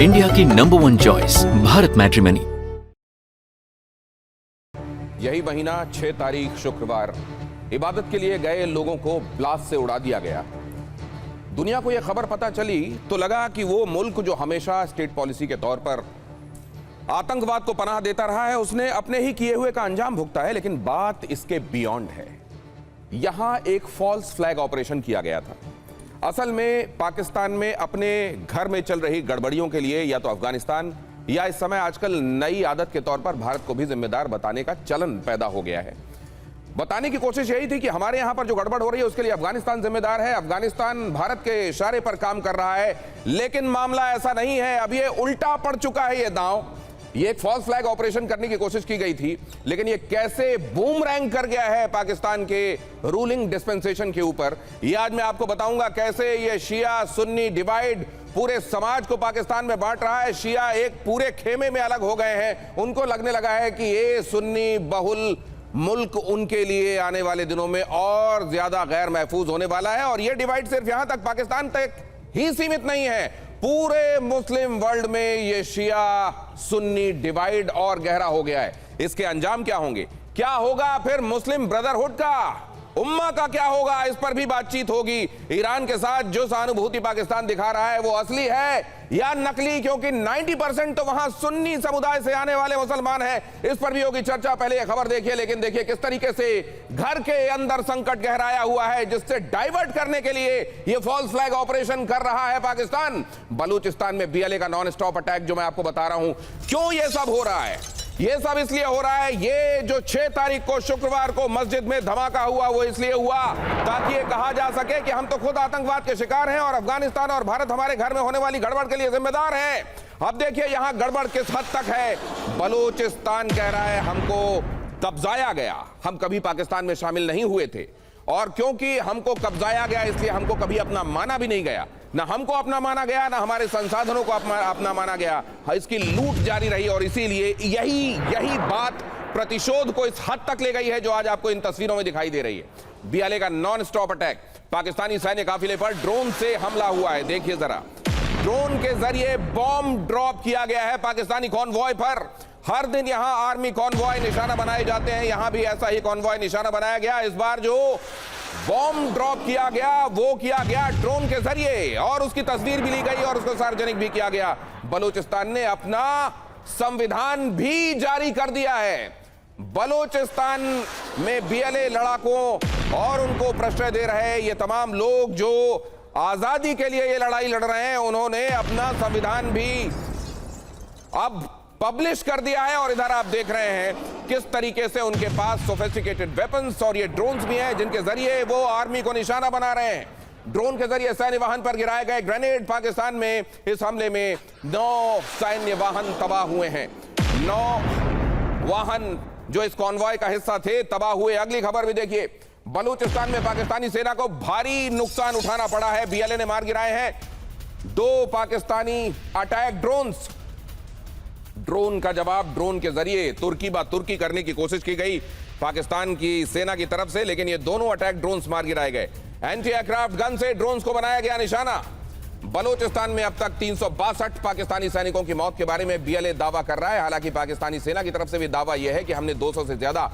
India की number 1 choice Bharat matrimony. यही महीना 6 तारीख शुक्रवार इबादत के लिए गए लोगों को ब्लास्ट से उड़ा दिया गया। दुनिया को यह खबर पता चली तो लगा कि वो मुल्क जो हमेशा स्टेट पॉलिसी के तौर पर आतंकवाद को पनाह देता रहा है, उसने अपने ही किए हुए का अंजाम भुगता है। लेकिन बात इसके बियॉन्ड है। यहां एक फॉल्स फ्लैग ऑपरेशन किया गया था। असल में पाकिस्तान में अपने घर में चल रही गड़बड़ियों के लिए या तो अफगानिस्तान या इस समय आजकल नई आदत के तौर पर भारत को भी जिम्मेदार बताने का चलन पैदा हो गया है। बताने की कोशिश यही थी कि हमारे यहां पर जो गड़बड़ हो रही है उसके लिए अफगानिस्तान जिम्मेदार है, अफगानिस्तान भारत के इशारे पर काम कर रहा है। लेकिन मामला ऐसा नहीं है। अब ये उल्टा पड़ चुका है। ये दांव, ये एक फॉल्स फ्लैग ऑपरेशन करने की कोशिश की गई थी, लेकिन ये कैसे बूमरैंग कर गया है पाकिस्तान के रूलिंग डिस्पेंसेशन के ऊपर, ये आज मैं आपको बताऊंगा। कैसे ये शिया सुन्नी डिवाइड पूरे समाज को पाकिस्तान में बांट रहा है। शिया एक पूरे खेमे में अलग हो गए हैं। उनको लगने लगा है कि ये सुन्नी बहुल मुल्क उनके लिए आने वाले दिनों में और ज्यादा गैर महफूज होने वाला है। और ये डिवाइड सिर्फ यहां तक पाकिस्तान तक ही सीमित नहीं है, पूरे मुस्लिम वर्ल्ड में ये शिया सुन्नी डिवाइड और गहरा हो गया है। इसके अंजाम क्या होंगे? क्या होगा फिर मुस्लिम ब्रदरहुड का, उम्मा का क्या होगा? इस पर भी बातचीत होगी। ईरान के साथ जो सहानुभूति पाकिस्तान दिखा रहा है वो असली है या नकली? क्योंकि 90% तो वहां सुन्नी समुदाय से आने वाले मुसलमान हैं। इस पर भी होगी चर्चा। पहले ये खबर देखिए, लेकिन देखिए किस तरीके से घर के अंदर संकट गहराया हुआ है, जिससे डाइवर्ट करने के लिए ये फॉल्स फ्लैग ऑपरेशन कर रहा है पाकिस्तान। बलूचिस्तान में बीएलए का नॉन स्टॉप अटैक जो मैं आपको बता रहा हूं। क्यों ये सब हो रहा है? ये सब इसलिए हो रहा है, ये जो 6 तारीख को शुक्रवार को मस्जिद में धमाका हुआ वो इसलिए हुआ ताकि ये कहा जा सके कि हम तो खुद आतंकवाद के शिकार हैं और अफगानिस्तान और भारत हमारे घर में होने वाली गड़बड़ के लिए जिम्मेदार है। अब देखिए यहां गड़बड़ किस हद तक है। बलूचिस्तान कह रहा है हमको कब्जाया गया, हम कभी पाकिस्तान में शामिल नहीं हुए थे, और क्योंकि हमको कब्जाया गया इसलिए हमको कभी अपना माना भी नहीं गया। ना हमको अपना माना गया, ना हमारे संसाधनों को अपना माना गया। इसकी लूट जारी रही और इसीलिए यही बात प्रतिशोध को इस हद तक ले गई है जो आज आपको इन तस्वीरों में दिखाई दे रही है। बीएलए का नॉन स्टॉप अटैक, पाकिस्तानी सैन्य काफिले पर ड्रोन से हमला हुआ है। देखिए जरा, ड्रोन के जरिए बॉम्ब ड्रॉप किया गया है पाकिस्तानी कॉन्वॉय पर। हर दिन यहां आर्मी कॉन्वॉय निशाना बनाए जाते हैं, यहां भी ऐसा ही कॉन्वॉय निशाना बनाया गया। इस बार जो बॉम्ब ड्रॉप किया गया वो किया गया ड्रोन के जरिए और उसकी तस्वीर भी ली गई और उसको सार्वजनिक भी किया गया। बलूचिस्तान ने अपना संविधान भी जारी कर दिया है। बलूचिस्तान में बीएलए लड़ाकों और उनको प्रश्रय दे रहे ये तमाम लोग जो आजादी के लिए ये लड़ाई लड़ रहे हैं, उन्होंने अपना संविधान भी अब पब्लिश कर दिया है। और इधर आप देख रहे हैं किस तरीके से उनके पास सोफिस्टिकेटेड वेपन्स और ये ड्रोन्स भी हैं जिनके जरिए वो आर्मी को निशाना बना रहे हैं। ड्रोन के जरिए सैन्य वाहन पर गिराए गए ग्रेनेड। पाकिस्तान में इस हमले में 9 सैन्य वाहन तबाह हुए हैं। 9 वाहन जो इस कॉन्वॉय का हिस्सा थे तबाह हुए। अगली खबर भी देखिए, बलूचिस्तान में पाकिस्तानी सेना को भारी नुकसान उठाना पड़ा है। बीएलए ने मार गिराए हैं 2 पाकिस्तानी अटैक ड्रोन्स। ड्रोन का जवाब ड्रोन के जरिए तुर्की बा तुर्की करने की कोशिश की गई पाकिस्तान की सेना की तरफ से, लेकिन ये दोनों अटैक ड्रोन्स मार गिराए गए। एंटी एयरक्राफ्ट गन से ड्रोन्स को बनाया गया निशाना। बलूचिस्तान में अब तक 362 पाकिस्तानी सैनिकों की मौत के बारे में बीएलए दावा कर रहा है। हालांकि पाकिस्तानी सेना की तरफ से भी दावा यह है कि हमने 200 से ज्यादा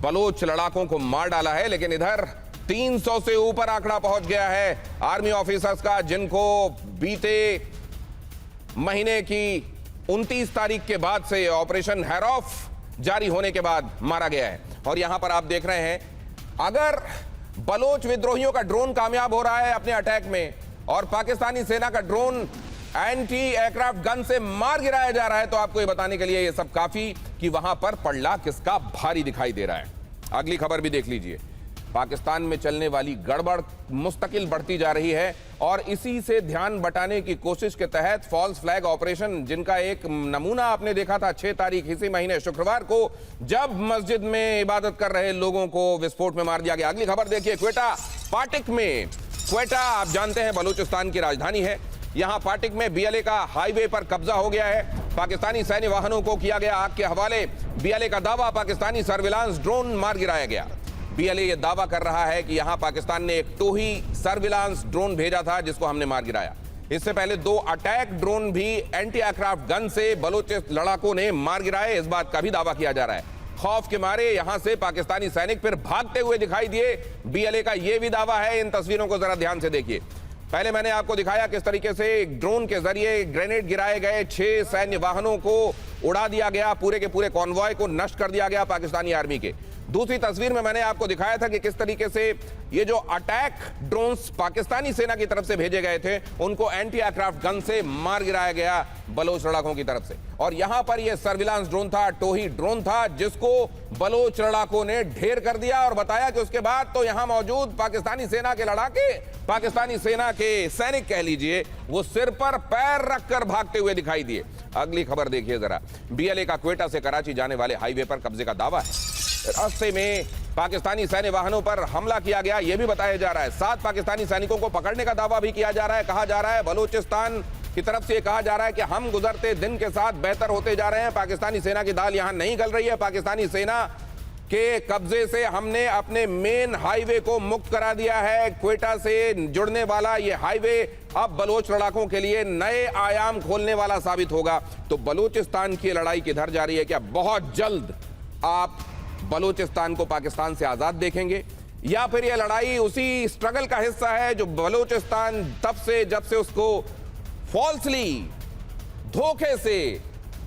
बलोच लड़ाकों को मार डाला है, लेकिन इधर 300 से ऊपर आंकड़ा पहुंच गया है आर्मी ऑफिसर्स का, जिनको बीते महीने की 29 तारीख के बाद से ऑपरेशन हैरॉफ जारी होने के बाद मारा गया है। और यहां पर आप देख रहे हैं, अगर बलोच विद्रोहियों का ड्रोन कामयाब हो रहा है अपने अटैक में और पाकिस्तानी सेना का ड्रोन एंटी एयरक्राफ्ट गन से मार गिराया जा रहा है, तो आपको ये बताने के लिए ये सब काफी कि वहां पर पड़ला किसका भारी दिखाई दे रहा है। अगली खबर भी देख लीजिए। पाकिस्तान में चलने वाली गड़बड़ मुस्तकिल बढ़ती जा रही है और इसी से ध्यान बटाने की कोशिश के तहत फॉल्स फ्लैग ऑपरेशन, जिनका एक नमूना आपने देखा था 6 तारीख इसी महीने शुक्रवार को, जब मस्जिद में इबादत कर रहे लोगों को विस्फोट में मार दिया गया। अगली खबर देखिए, क्वेटा पाटिक में। क्वेटा आप जानते हैं बलूचिस्तान की राजधानी है। यहां पाटिक में बीएलए का हाईवे पर कब्जा हो गया है। पाकिस्तानी सैन्य वाहनों को किया गया आग के हवाले। बीएलए का दावा, पाकिस्तानी सर्विलांस ड्रोन मार गिराया गया। बीएलए यह दावा कर रहा है कि यहां पाकिस्तान ने एक टोही सर्विलांस ड्रोन भेजा था जिसको हमने मार गिराया। इससे पहले 2 अटैक ड्रोन भी एंटी एयरक्राफ्ट गन से बलोच लड़ाकों ने मार गिराए, इस बात का भी दावा किया जा रहा है। खौफ के मारे यहां से पाकिस्तानी सैनिक फिर भागते हुए दिखाई दिए, बीएलए का यह भी दावा है। इन तस्वीरों को जरा ध्यान से देखिए। पहले मैंने आपको दिखाया किस तरीके से ड्रोन के जरिए ग्रेनेड गिराए गए, 6 सैन्य वाहनों को उड़ा दिया गया, पूरे के पूरे कॉन्वॉय को नष्ट कर दिया गया पाकिस्तानी आर्मी के। दूसरी तस्वीर में मैंने आपको दिखाया था कि किस तरीके से ये जो अटैक ड्रोन्स पाकिस्तानी सेना की तरफ से भेजे गए थे, उनको एंटी एयरक्राफ्ट गन से मार गिराया गया बलोच लड़ाकों की तरफ से। और यहां पर ये सर्विलांस ड्रोन था, टोही ड्रोन था, जिसको बलोच लड़ाकों ने ढेर कर दिया और बताया कि उसके बाद तो यहां मौजूद पाकिस्तानी सेना के लड़ाके, पाकिस्तानी सेना के सैनिक कह लीजिए, वो सिर पर पैर रखकर भागते हुए दिखाई दिए। अगली खबर देखिए जरा। बीएलए का क्वेटा से कराची जाने वाले हाईवे पर कब्जे का दावा है। रास्ते में पाकिस्तानी सैन्य वाहनों पर हमला किया गया, यह भी बताया जा रहा है। 7 पाकिस्तानी सैनिकों को पकड़ने का दावा भी किया जा रहा है। कहा जा रहा है बलूचिस्तान की तरफ से कहा जा रहा है कि हम गुजरते दिन के साथ बेहतर होते जा रहे हैं, पाकिस्तानी सेना की दाल यहां नहीं गल रही है। पाकिस्तानी सेना के कब्जे से हमने अपने मेन हाईवे को मुक्त करा दिया है। क्वेटा से जुड़ने वाला यह हाईवे अब बलोच लड़ाकों के लिए नए आयाम खोलने वाला साबित होगा। तो बलूचिस्तान की लड़ाई किधर जा रही है? क्या बहुत जल्द आप बलूचिस्तान को पाकिस्तान से आजाद देखेंगे, या फिर यह लड़ाई उसी स्ट्रगल का हिस्सा है जो बलूचिस्तान जब से उसको फॉल्सली, धोखे से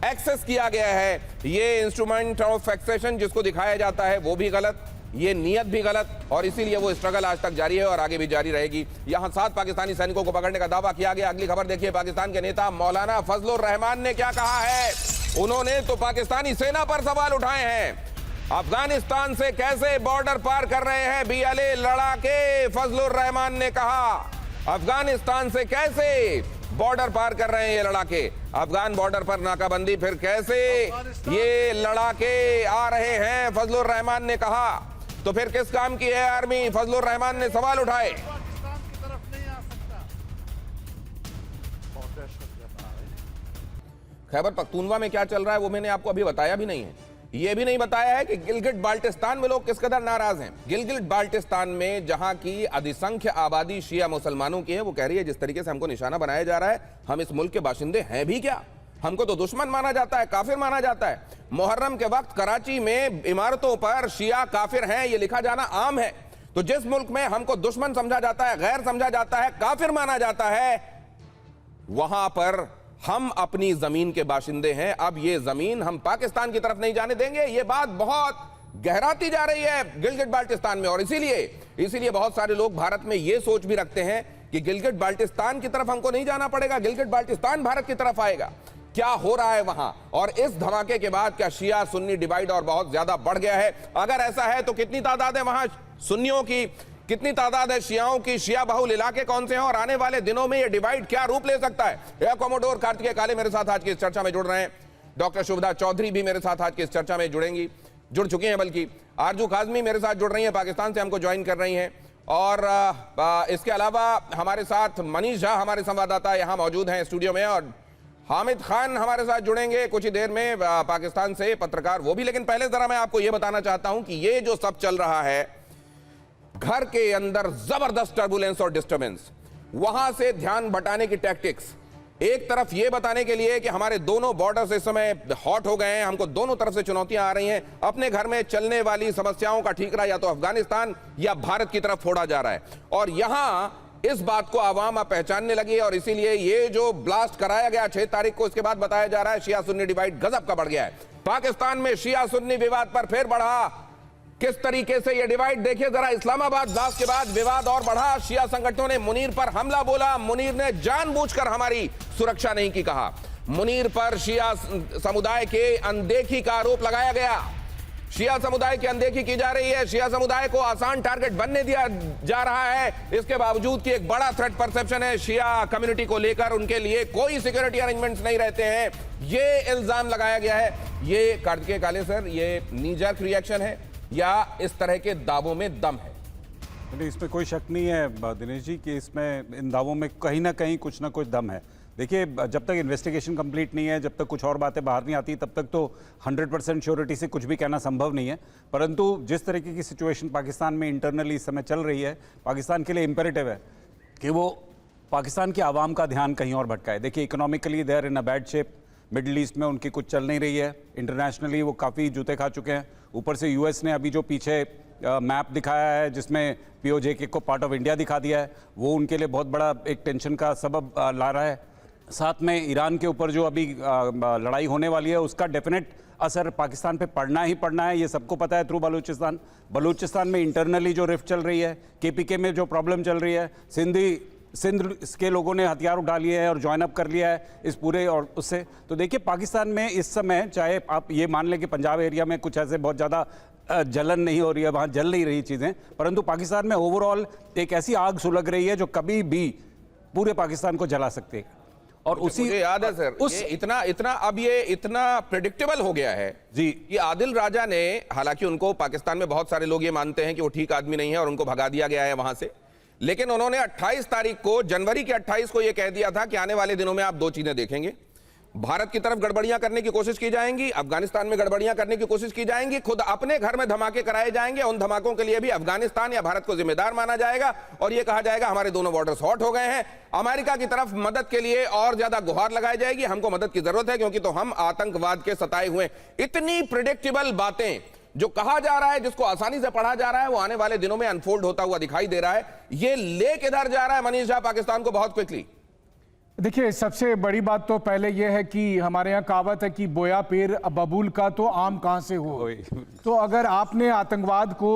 एक्सेस किया गया है? ये इंस्ट्रूमेंट ऑफ एक्सेशन जिसको दिखाया जाता है वो भी गलत, ये नियत भी गलत, और इसीलिए वो स्ट्रगल आज तक जारी है और आगे भी जारी रहेगी। यहां 7 पाकिस्तानी सैनिकों को पकड़ने का दावा किया गया। अगली खबर देखिए। पाकिस्तान के नेता मौलाना फजलुर रहमान ने क्या कहा है? उन्होंने तो पाकिस्तानी सेना पर सवाल उठाए हैं। अफगानिस्तान से कैसे बॉर्डर पार कर रहे हैं बीएलए लड़ाके? फजलुर रहमान ने कहा अफगानिस्तान से कैसे बॉर्डर पार कर रहे हैं ये लड़ाके। अफगान बॉर्डर पर नाकाबंदी फिर कैसे ये लड़ाके आ रहे हैं? फजलुर रहमान ने कहा। तो फिर किस काम की है आर्मी? फजलुर रहमान ने सवाल उठाए। खैबर पख्तूनवा में क्या चल रहा है वो मैंने आपको अभी बताया भी नहीं है। यह भी नहीं बताया है कि गिलगिट बाल्टिस्तान में लोग किस कदर नाराज हैं। गिलगिट बाल्टिस्तान में जहां की अधिसंख्य आबादी शिया मुसलमानों की है, वो कह रही है जिस तरीके से हमको निशाना बनाया जा रहा है, हम इस मुल्क के बाशिंदे हैं भी क्या? हमको तो दुश्मन माना जाता है, काफिर माना जाता है। मुहर्रम के वक्त कराची में इमारतों पर शिया काफिर हैं ये लिखा जाना आम है। तो जिस मुल्क में हमको दुश्मन समझा जाता है, गैर समझा जाता है, काफिर माना जाता है, वहां पर हम अपनी जमीन के बाशिंदे हैं। अब ये जमीन हम पाकिस्तान की तरफ नहीं जाने देंगे। ये बात बहुत गहराती जा रही है गिलगिट बाल्टिस्तान में, और इसीलिए बहुत सारे लोग भारत में ये सोच भी रखते हैं कि गिलगिट बाल्टिस्तान की तरफ हमको नहीं जाना पड़ेगा, गिलगिट बाल्टिस्तान भारत की तरफ आएगा। क्या हो रहा है वहां? और इस धमाके के बाद क्या शिया सुन्नी डिवाइड और बहुत ज्यादा बढ़ गया है? अगर ऐसा है तो कितनी तादाद है वहां सुन्नियों की, कितनी तादाद है शियाओं की? शिया बहुल इलाके कौन से हैं और आने वाले दिनों में यह डिवाइड क्या रूप ले सकता है? एयर कॉमोडोर कार्तिकेय काले मेरे साथ आज की इस चर्चा में जुड़ रहे हैं। डॉक्टर शुभदा चौधरी भी मेरे साथ आज की इस चर्चा में जुड़ चुकी हैं, बल्कि आरजू काजमी मेरे साथ जुड़ रही हैं, पाकिस्तान से हमको ज्वाइन कर रही हैं। और इसके अलावा हमारे साथ मनीष झा हमारे संवाददाता यहां मौजूद हैं स्टूडियो में, और हामिद खान हमारे साथ जुड़ेंगे कुछ ही देर में पाकिस्तान से, पत्रकार वो भी। लेकिन पहले जरा मैं आपको यह बताना चाहता हूं कि ये जो सब चल रहा है, घर के अंदर जबरदस्त टर्बुलेंस और डिस्टर्बेंस, वहां से ध्यान बटाने की टैक्टिक्स, एक तरफ यह बताने के लिए कि हमारे दोनों बॉर्डर्स इस समय हॉट हो गए हैं, हमको दोनों तरफ से चुनौतियां आ रही हैं, अपने घर में चलने वाली समस्याओं का ठीकरा या तो अफगानिस्तान या भारत की तरफ फोड़ा जा रहा है। और यहां इस बात को आवाम अब पहचानने लगी है, और इसीलिए ये जो ब्लास्ट कराया गया 6 तारीख को, इसके बाद बताया जा रहा है शिया सुन्नी डिवाइड गजब का बढ़ गया है। पाकिस्तान में शिया सुन्नी विवाद पर फिर बढ़ा। किस तरीके से यह डिवाइड देखिए जरा। इस्लामाबाद ब्लास्ट के बाद विवाद और बढ़ा। शिया संगठनों ने मुनीर पर हमला बोला। मुनीर ने जानबूझकर हमारी सुरक्षा नहीं की कहा। मुनीर पर शिया समुदाय के अनदेखी का आरोप लगाया गया। शिया समुदाय की अनदेखी की जा रही है, शिया समुदाय को आसान टारगेट बनने दिया जा रहा है, इसके बावजूद कि एक बड़ा थ्रेट परसेप्शन है शिया कम्युनिटी को लेकर, उनके लिए कोई सिक्योरिटी अरेंजमेंट्स नहीं रहते हैं, ये इल्जाम लगाया गया है। ये कार्तिकेय काले सर, ये नी जर्क रिएक्शन है या इस तरह के दावों में दम है? नहीं, इसमें कोई शक नहीं है दिनेश जी कि इसमें इन दावों में कहीं ना कहीं कुछ ना कुछ दम है। देखिए, जब तक इन्वेस्टिगेशन कंप्लीट नहीं है, जब तक कुछ और बातें बाहर नहीं आती, तब तक तो 100% श्योरिटी से कुछ भी कहना संभव नहीं है। परंतु जिस तरीके की सिचुएशन पाकिस्तान में इंटरनली इस समय चल रही है, पाकिस्तान के लिए इंपेरेटिव है कि वो पाकिस्तान के आवाम का ध्यान कहीं और भटका है। देखिए, economically they are in a bad shape. Middle East में उनकी कुछ चल नहीं रही है। इंटरनेशनली वो काफ़ी जूते खा चुके हैं। ऊपर से यूएस ने अभी जो पीछे मैप दिखाया है जिसमें पीओजेके को पार्ट ऑफ इंडिया दिखा दिया है, वो उनके लिए बहुत बड़ा एक टेंशन का सबब ला रहा है। साथ में ईरान के ऊपर जो अभी लड़ाई होने वाली है उसका डेफिनेट असर पाकिस्तान पे पड़ना ही पड़ना है, ये सबको पता है। थ्रू बलूचिस्तान में इंटरनली जो रिफ्ट चल रही है, केपीके में जो प्रॉब्लम चल रही है, सिंध के लोगों ने हथियार उठा लिए हैं और ज्वाइन अप कर लिया है इस पूरे और उससे। तो देखिए, पाकिस्तान में इस समय चाहे आप ये मान लें कि पंजाब एरिया में कुछ ऐसे बहुत ज़्यादा जलन नहीं हो रही है, वहाँ जल नहीं रही चीज़ें, परंतु पाकिस्तान में ओवरऑल एक ऐसी आग सुलग रही है जो कभी भी पूरे पाकिस्तान को जला सकती है। और उसी मुझे याद है सर, ये इतना प्रेडिक्टेबल हो गया है जी कि आदिल राजा ने, हालांकि उनको पाकिस्तान में बहुत सारे लोग ये मानते हैं कि वो ठीक आदमी नहीं है और उनको भगा दिया गया है वहां से, लेकिन उन्होंने 28 तारीख को, जनवरी के 28 को यह कह दिया था कि आने वाले दिनों में आप दो चीजें देखेंगे। भारत की तरफ गड़बड़ियां करने की कोशिश की जाएंगी, अफगानिस्तान में गड़बड़ियां करने की कोशिश की जाएंगी, खुद अपने घर में धमाके कराए जाएंगे। उन धमाकों के लिए भी अफगानिस्तान या भारत को जिम्मेदार माना जाएगा और यह कहा जाएगा हमारे दोनों बॉर्डर्स हॉट हो गए हैं। अमेरिका की तरफ मदद के लिए और ज्यादा गुहार लगाई जाएगी, हमको मदद की जरूरत है क्योंकि तो हम आतंकवाद के सताए हुए। इतनी प्रिडिक्टेबल बातें जो कहा जा रहा है, जिसको आसानी से पढ़ा जा रहा है, वो आने वाले दिनों में अनफोल्ड होता हुआ दिखाई दे रहा है। ये ले किधर जा रहा है मनीष झा पाकिस्तान को बहुत क्विकली? देखिए, सबसे बड़ी बात तो पहले यह है कि हमारे यहाँ कहावत है कि बोया पेड़ बबूल का तो आम कहां से हो। तो अगर आपने आतंकवाद को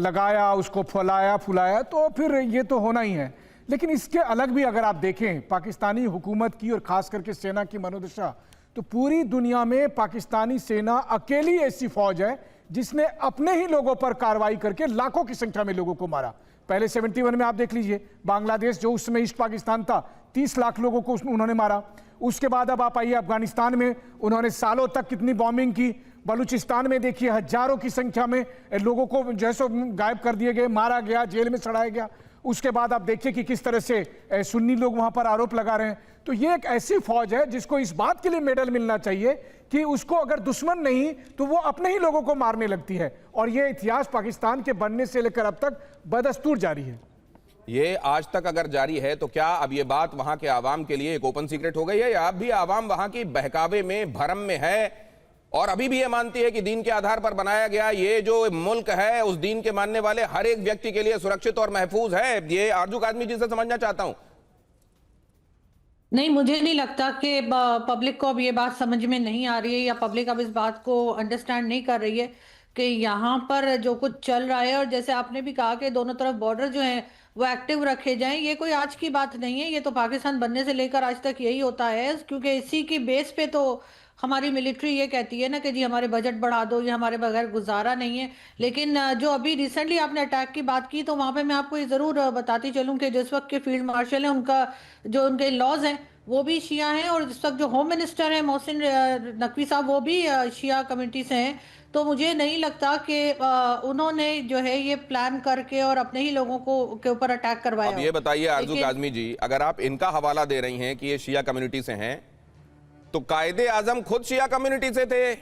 लगाया, उसको फैलाया फुलाया, तो फिर ये तो होना ही है। लेकिन इसके अलग भी अगर आप देखें पाकिस्तानी हुकूमत की और खास करके सेना की मनोदशा, तो पूरी दुनिया में पाकिस्तानी सेना अकेली ऐसी फौज है जिसने अपने ही लोगों पर कार्रवाई करके लाखों की संख्या में लोगों को मारा। पहले 71 में आप देख लीजिए, बांग्लादेश जो उस समय ईस्ट पाकिस्तान था, 30 लाख लोगों को उन्होंने मारा। उसके बाद अब आप आइए अफगानिस्तान में, उन्होंने सालों तक कितनी बॉम्बिंग की। बलूचिस्तान में देखिए, हजारों की संख्या में लोगों को जैसे गायब कर दिए गए, मारा गया, जेल में चढ़ाया गया। उसके बाद आप देखिए कि किस तरह से सुन्नी लोग वहां पर आरोप लगा रहे हैं। तो ये एक ऐसी फौज है जिसको इस बात के लिए मेडल मिलना चाहिए कि उसको अगर दुश्मन नहीं तो वो अपने ही लोगों को मारने लगती है। और ये इतिहास पाकिस्तान के बनने से लेकर अब तक बदस्तूर जारी है। ये आज तक अगर जारी है तो क्या अब ये बात वहां के आवाम के लिए एक ओपन सीक्रेट हो गई है, या अब भी आवाम वहां की बहकावे में, भरम में है और अभी भी ये मानती है कि दीन के आधार पर बनाया गया ये जो मुल्क है उस दीन के मानने वाले हर एक व्यक्ति के लिए सुरक्षित और महफूज है? ये आरजू काज़मी जी से समझना चाहता हूं। नहीं, मुझे नहीं लगता कि पब्लिक को अब ये बात समझ में नहीं आ रही है या पब्लिक अब इस बात को अंडरस्टैंड नहीं कर रही है कि यहाँ पर जो कुछ चल रहा है, और जैसे आपने भी कहा कि दोनों तरफ बॉर्डर जो हैं वो एक्टिव रखे जाएं, ये कोई आज की बात नहीं है। ये तो पाकिस्तान बनने से लेकर आज तक यही होता है, क्योंकि इसी की बेस पे तो हमारी मिलिट्री ये कहती है ना कि जी हमारे बजट बढ़ा दो, ये हमारे बगैर गुजारा नहीं है। लेकिन जो अभी रिसेंटली आपने अटैक की बात की, तो वहाँ पे मैं आपको ये ज़रूर बताती चलूँ कि जिस वक्त के फील्ड मार्शल हैं, उनका जो उनके लॉज हैं वो भी शिया हैं, और इस वक्त जो होम मिनिस्टर हैं मोहसिन नकवी साहब, वो भी शिया कम्युनिटी से हैं। तो मुझे नहीं लगता कि उन्होंने जो है ये प्लान करके और अपने ही लोगों को के ऊपर अटैक करवाया। अब ये बताइए आरजू काज़मी जी, अगर आप इनका हवाला दे रही हैं कि ये शिया कम्युनिटी से हैं, तो कायदे आजम खुद शिया कम्युनिटी से थे,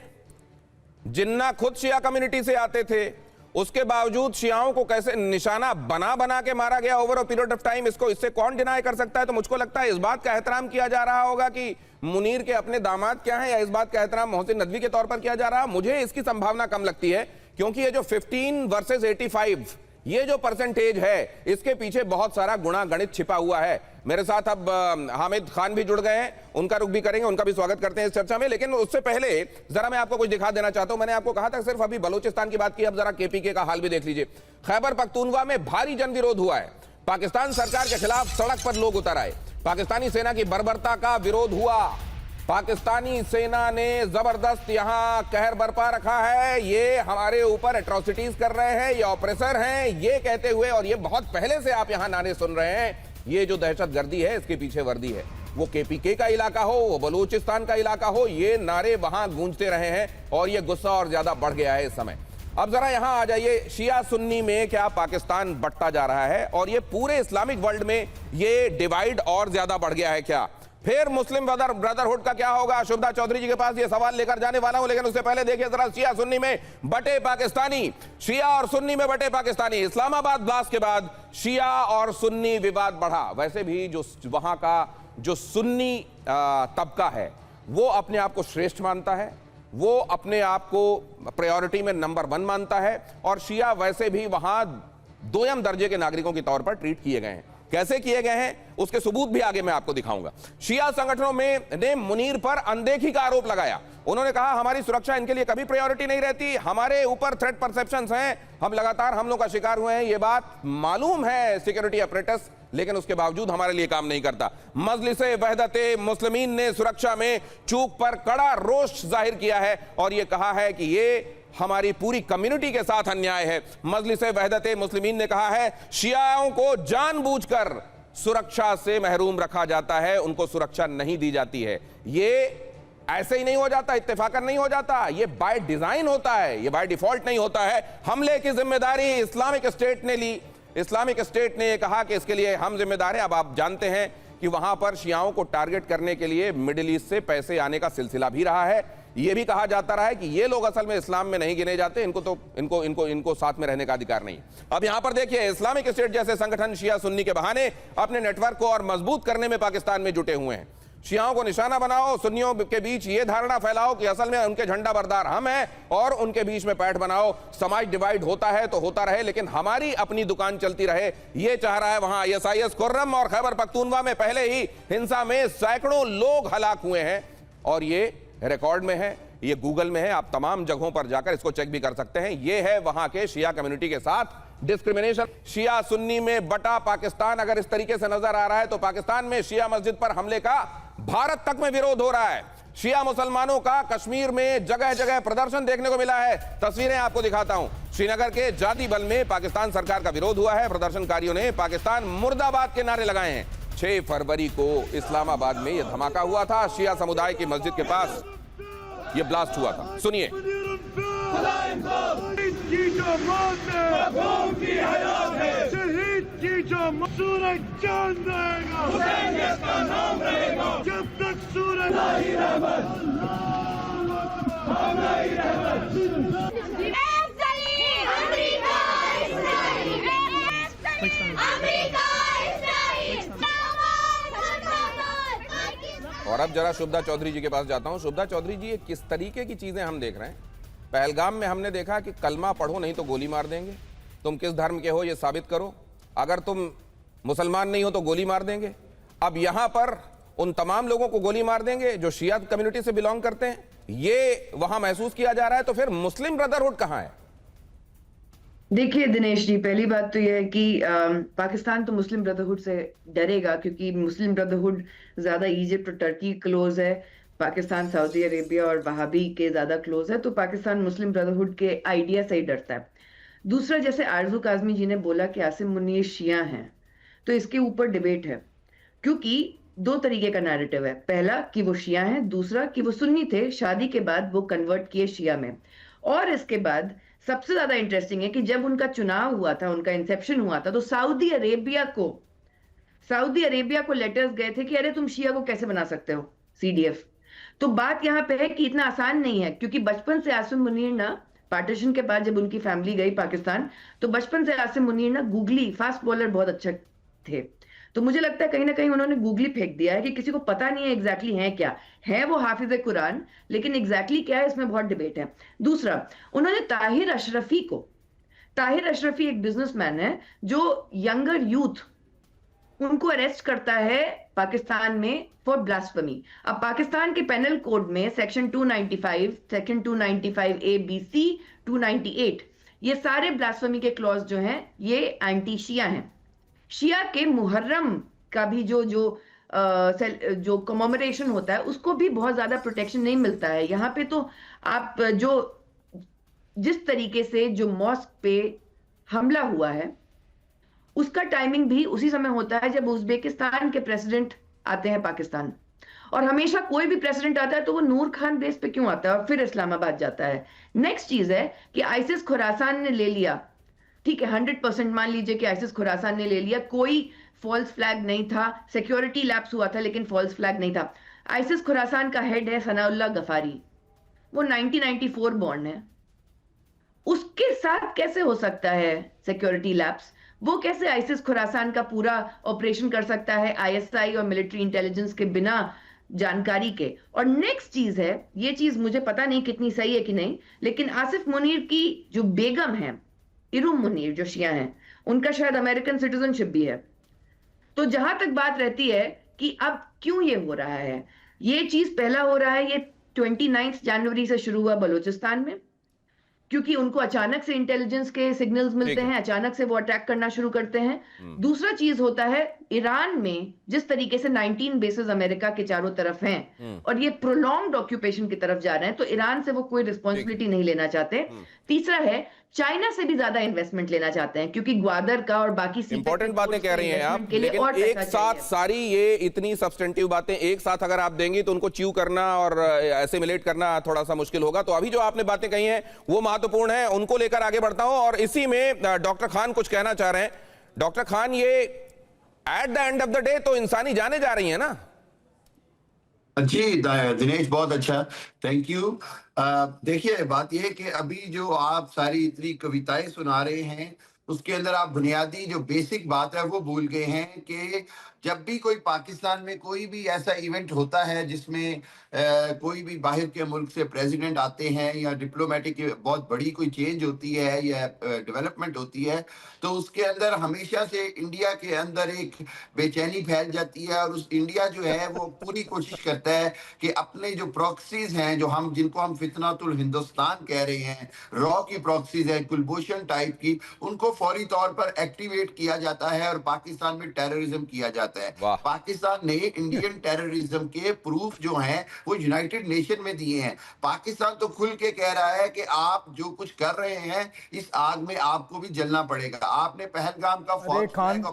जिन्ना खुद शिया कम्युनिटी से आते थे, उसके बावजूद शियाओं को कैसे निशाना बना बना के मारा गया over a period of time, इससे कौन डिनाई कर सकता है? तो मुझको लगता है इस बात का एहतराम किया जा रहा होगा कि मुनीर के अपने दामाद क्या हैं, या इस बात का एहतराम मोहसिन नदवी के तौर पर किया जा रहा है। मुझे इसकी संभावना कम लगती है, क्योंकि ये जो 15 वर्सेस 85 ये जो परसेंटेज है, इसके पीछे बहुत सारा गुणा गणित छिपा हुआ है। मेरे साथ अब हामिद खान भी जुड़ गए हैं, उनका रुख भी करेंगे, उनका भी स्वागत करते हैं इस चर्चा में। लेकिन उससे पहले जरा मैं आपको कुछ दिखा देना चाहता हूं। मैंने आपको कहा था सिर्फ अभी बलूचिस्तान की बात की, अब जरा केपीके का हाल भी देख लीजिए। खैबर पख्तूनख्वा में भारी जन विरोध हुआ है, पाकिस्तान सरकार के खिलाफ सड़क पर लोग उतर आए, पाकिस्तानी सेना की बर्बरता का विरोध हुआ, पाकिस्तानी सेना ने जबरदस्त यहां कहर बरपा रखा है, ये हमारे ऊपर एट्रोसिटीज कर रहे हैं, ये ऑपरेसर हैं, ये कहते हुए, और ये बहुत पहले से आप यहां नारे सुन रहे हैं, ये जो दहशतगर्दी है इसके पीछे वर्दी है। वो केपीके का इलाका हो, वो बलूचिस्तान का इलाका हो, ये नारे वहां गूंजते रहे हैं और ये गुस्सा और ज्यादा बढ़ गया है इस समय। अब जरा यहां आ जाइए, शिया सुन्नी में क्या पाकिस्तान बंटता जा रहा है और ये पूरे इस्लामिक वर्ल्ड में ये डिवाइड और ज्यादा बढ़ गया है क्या? फिर मुस्लिम ब्रदरहुड का क्या होगा? शुभदा चौधरी जी के पास ये सवाल लेकर जाने वाला हूं, लेकिन उससे पहले देखिए जरा शिया सुन्नी में बटे पाकिस्तानी, शिया और सुन्नी में बटे पाकिस्तानी। इस्लामाबाद ब्लास्ट के बाद शिया और सुन्नी विवाद बढ़ा। वैसे भी जो वहां का जो सुन्नी तबका है वो अपने आप को श्रेष्ठ मानता है, वो अपने आप को प्रायोरिटी में नंबर 1 मानता है, और शिया वैसे भी वहां दोयम दर्जे के नागरिकों के तौर पर ट्रीट किए गए हैं। कैसे किए गए हैं उसके सबूत भी आगे मैं आपको दिखाऊंगा। शिया संगठनों में ने मुनीर पर अनदेखी का आरोप लगाया। उन्होंने कहा हमारी सुरक्षा इनके लिए कभी प्रायोरिटी नहीं रहती, हमारे ऊपर थ्रेट परसेप्शंस हैं, हम लगातार हमलों का शिकार हुए हैं, ये बात मालूम है सिक्योरिटी अपरेटस, लेकिन उसके बावजूद हमारे लिए काम नहीं करता। मजलिसे वहदते मुस्लिमीन ने सुरक्षा में चूक पर कड़ा रोष जाहिर किया है और यह कहा है कि ये हमारी पूरी कम्युनिटी के साथ अन्याय है। मजलिसे वहदते मुस्लिमीन ने कहा है शियाओं को जानबूझकर सुरक्षा से महरूम रखा जाता है, उनको सुरक्षा नहीं दी जाती है। ये ऐसे ही नहीं हो जाता, इत्तेफाकन नहीं हो जाता, ये बाय डिजाइन होता है, ये बाय डिफॉल्ट नहीं होता है। हमले की जिम्मेदारी इस्लामिक स्टेट ने ली। इस्लामिक स्टेट ने यह कहा कि इसके लिए हम जिम्मेदार हैं। अब आप जानते हैं कि वहां पर शियाओं को टारगेट करने के लिए मिडिल ईस्ट से पैसे आने का सिलसिला भी रहा है। यह भी कहा जाता रहा है कि ये लोग असल में इस्लाम में नहीं गिने जाते, इनको साथ में रहने का अधिकार नहीं। अब यहां पर देखिए इस्लामिक स्टेट जैसे संगठन शिया सुन्नी के बहाने अपने नेटवर्क को और मजबूत करने में पाकिस्तान में जुटे हुए हैं। शियाओं को निशाना बनाओ, सुन्नियों के बीच ये धारणा फैलाओ कि असल में उनके झंडा बरदार हम हैं, और उनके बीच में पैठ बनाओ। समाज डिवाइड होता है तो होता रहे, लेकिन हमारी अपनी दुकान चलती रहे, ये चाह रहा है वहां ISIS। खुर्रम और खैबर पख्तूनवा में पहले ही हिंसा में सैकड़ों लोग हलाक हुए हैं और ये रिकॉर्ड में है, ये गूगल में है, आप तमाम जगहों पर जाकर इसको चेक भी कर सकते हैं। ये है वहां के शिया कम्युनिटी के साथ डिस्क्रिमिनेशन। शिया सुन्नी में बटा पाकिस्तान अगर इस तरीके से नजर आ रहा है तो पाकिस्तान में शिया मस्जिद पर हमले का भारत तक में विरोध हो रहा है। शिया मुसलमानों का कश्मीर में जगह जगह प्रदर्शन देखने को मिला है। तस्वीरें आपको दिखाता हूं। श्रीनगर के जादी बल में पाकिस्तान सरकार का विरोध हुआ है। प्रदर्शनकारियों ने पाकिस्तान मुर्दाबाद के नारे लगाए हैं। 6 फरवरी को इस्लामाबाद में यह धमाका हुआ था। शिया समुदाय की मस्जिद के पास यह ब्लास्ट हुआ था। सुनिए। शहीद की जो सूरज चांद रहेगा, जब तक सूरज और अब जरा शुभदा चौधरी जी के पास जाता हूं। शुभदा चौधरी जी, ये किस तरीके की चीजें हम देख रहे हैं? पहलगाम में हमने देखा कि कलमा पढ़ो नहीं तो गोली मार देंगे, तुम किस धर्म के हो ये साबित करो, अगर तुम मुसलमान नहीं हो तो गोली मार देंगे। अब यहां पर उन तमाम लोगों को गोली मार देंगे जो शिया कम्युनिटी से बिलोंग करते हैं, ये वहां महसूस किया जा रहा है। तो फिर मुस्लिम ब्रदरहुड कहां है? देखिए दिनेश जी, पहली बात तो यह है कि पाकिस्तान तो मुस्लिम ब्रदरहुड से डरेगा, क्योंकि मुस्लिम ब्रदरहुड ज्यादा इजिप्ट और टर्की क्लोज है, पाकिस्तान सऊदी अरेबिया और वहाबी के ज्यादा क्लोज है, तो पाकिस्तान मुस्लिम ब्रदरहुड के आइडिया से ही डरता है। दूसरा, जैसे आरजू काजमी जी ने बोला कि आसिम मुनीर शिया हैं, तो इसके ऊपर डिबेट है, क्योंकि 2 तरीके का नैरेटिव है। पहला कि वो शिया हैं, दूसरा कि वो सुन्नी थे, शादी के बाद वो कन्वर्ट किए शिया में। और इसके बाद सबसे ज्यादा इंटरेस्टिंग है कि जब उनका चुनाव हुआ था, उनका इंसेप्शन हुआ था, तो सऊदी अरेबिया को लेटर्स गए थे कि अरे तुम शिया को कैसे बना सकते हो CDF। तो बात यहाँ पे है कि इतना आसान नहीं है, क्योंकि बचपन से आसिम मुनीर ना, पार्टीशन के बाद जब उनकी फैमिली गई पाकिस्तान, तो बचपन से आसिम मुनीर ना गूगली फास्ट बॉलर बहुत अच्छे थे। तो मुझे लगता है कहीं ना कहीं उन्होंने गूगली फेंक दिया है कि किसी को पता नहीं है एग्जैक्टली है क्या है। वो हाफिज कुरान, लेकिन एग्जैक्टली क्या है इसमें बहुत डिबेट है। दूसरा, उन्होंने ताहिर अशरफी एक बिजनेसमैन है जो यंगर यूथ, उनको अरेस्ट करता है पाकिस्तान में फॉर ब्लास्फेमी। अब पाकिस्तान के पेनल कोड में सेक्शन 295, सेक्शन 295A BC 298, ये सारे ब्लास्फेमी के क्लॉज जो हैं ये एंटी शिया हैं। शिया के मुहर्रम का भी जो कमेमोरेशन होता है उसको भी बहुत ज्यादा प्रोटेक्शन नहीं मिलता है। यहाँ पे तो आप जिस तरीके से जो मॉस्क पे हमला हुआ है उसका टाइमिंग भी उसी समय होता है जब उज्बेकिस्तान के प्रेसिडेंट आते हैं पाकिस्तान, और हमेशा कोई भी प्रेसिडेंट आता है तो वो नूर खान बेस पे क्यों आता है और फिर इस्लामाबाद जाता है। नेक्स्ट चीज है कि आइसिस खुरासान ने ले लिया, ठीक है 100% मान लीजिए कि आइसिस खुरासान ने ले लिया, कोई फॉल्स फ्लैग नहीं था, सिक्योरिटी लैप्स हुआ था लेकिन फॉल्स फ्लैग नहीं था। आईसिस खुरासान का हेड है सनाउल्लाह गफारी, वो 1994 बॉर्न है, उसके साथ कैसे हो सकता है सिक्योरिटी लैप्स? वो कैसे आईसिस खुरासान का पूरा ऑपरेशन कर सकता है आईएसआई और मिलिट्री इंटेलिजेंस के बिना जानकारी के? और नेक्स्ट चीज है, ये चीज मुझे पता नहीं कितनी सही है कि नहीं, लेकिन आसिफ मुनीर की जो बेगम है, इरुम मुनीर, जो शिया हैं, उनका शायद अमेरिकन सिटीजनशिप भी है। तो जहां तक बात रहती है कि अब क्यों ये हो रहा है, ये चीज पहला हो रहा है, ये 29 जनवरी से शुरू हुआ बलूचिस्तान में, क्योंकि उनको अचानक से इंटेलिजेंस के सिग्नल्स मिलते हैं, अचानक से वो अटैक करना शुरू करते हैं। दूसरा चीज होता है ईरान में जिस तरीके से 19 बेसेस अमेरिका के चारों तरफ हैं और ये प्रोलॉन्ग्ड ऑक्यूपेशन की तरफ जा रहे हैं, तो ईरान से वो कोई रिस्पॉन्सिबिलिटी नहीं लेना चाहते। तीसरा है चाइना से भी ज्यादा इन्वेस्टमेंट लेना चाहते हैं, क्योंकि ग्वादर का और बाकी इंपॉर्टेंट बातें कह रही हैं आप, लेकिन एक साथ सारी ये इतनी सब्सटेंटिव बातें एक साथ अगर आप देंगी तो उनको च्यू करना और एसिमिलेट करना थोड़ा सा मुश्किल होगा। तो अभी जो आपने बातें कही हैं वो महत्वपूर्ण है, उनको लेकर आगे बढ़ता हूं। और इसी में डॉक्टर खान कुछ कहना चाह रहे हैं। डॉक्टर खान, ये at the end of the day तो इंसानी जाने जा रही है ना? जी दिनेश, बहुत अच्छा, थैंक यू। देखिए, बात यह है कि अभी जो आप सारी इतनी कविताएं सुना रहे हैं उसके अंदर आप बुनियादी जो बेसिक बात है वो भूल गए हैं कि जब भी कोई पाकिस्तान में कोई भी ऐसा इवेंट होता है जिसमें कोई भी बाहर के मुल्क से प्रेसिडेंट आते हैं या डिप्लोमेटिक बहुत बड़ी कोई चेंज होती है या डेवलपमेंट होती है, तो उसके अंदर हमेशा से इंडिया के अंदर एक बेचैनी फैल जाती है। और उस इंडिया जो है वो पूरी कोशिश करता है कि अपने जो प्रॉक्सीज हैं, जो हम जिनको हम फितनातुल हिंदुस्तान कह रहे हैं, रॉ की प्रॉक्सीज है, कुलभूषण टाइप की, उनको फौरी तौर पर एक्टिवेट किया जाता है और पाकिस्तान में टेररिज्म किया जाता है। पाकिस्तान ने इंडियन टेररिज्म के प्रूफ जो हैं वो यूनाइटेड नेशन में दिए हैं। पाकिस्तान तो खुल के कह रहा है कि आप जो कुछ कर रहे हैं इस आग में आपको भी जलना पड़ेगा। आपने पहलगाम का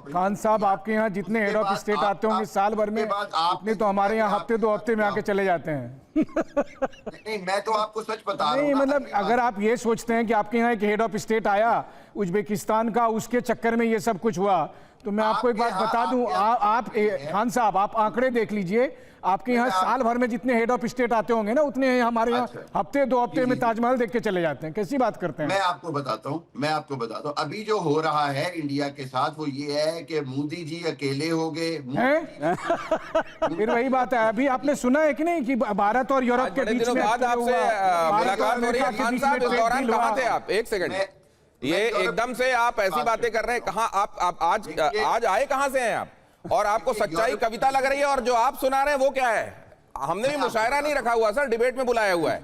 खान साहब, आपके यहाँ जितने हेड ऑफ स्टेट आते होंगे साल भर में, आपने तो हमारे यहाँ हफ्ते 2 हफ्ते में आके चले जाते हैं। नहीं, मैं तो आपको सच बता रहा हूं। नहीं, मतलब अगर आप ये सोचते हैं कि आपके यहाँ एक हेड ऑफ स्टेट आया उज्बेकिस्तान का, उसके चक्कर में ये सब कुछ हुआ, तो मैं आपको एक बात बता दूं, आप खान साहब, आप आंकड़े देख लीजिए, आपके यहाँ साल भर में जितने हेड ऑफ स्टेट आते होंगे ना, उतने हमारे यहाँ हफ्ते 2 हफ्ते में ताजमहल देख के चले जाते हैं। कैसी बात करते हैं? मैं आपको बताता हूँ अभी जो हो रहा है इंडिया के साथ वो ये है कि मोदी जी अकेले हो गए। फिर वही बात है, अभी आपने सुना है कि नहीं कि भारत और यूरोप के बीच में आपसे मुलाकात हो रही है। खान साहब, इस दौरान कहां थे आप? एक सेकंड, ये एकदम से आप ऐसी बातें कर रहे हैं, कहां आप आज आए कहां से हैं आप? और आपको सच्चाई कविता लग रही है, और जो आप सुना रहे हैं वो क्या है? हमने भी मुशायरा नहीं रखा हुआ सर, डिबेट में बुलाया हुआ है।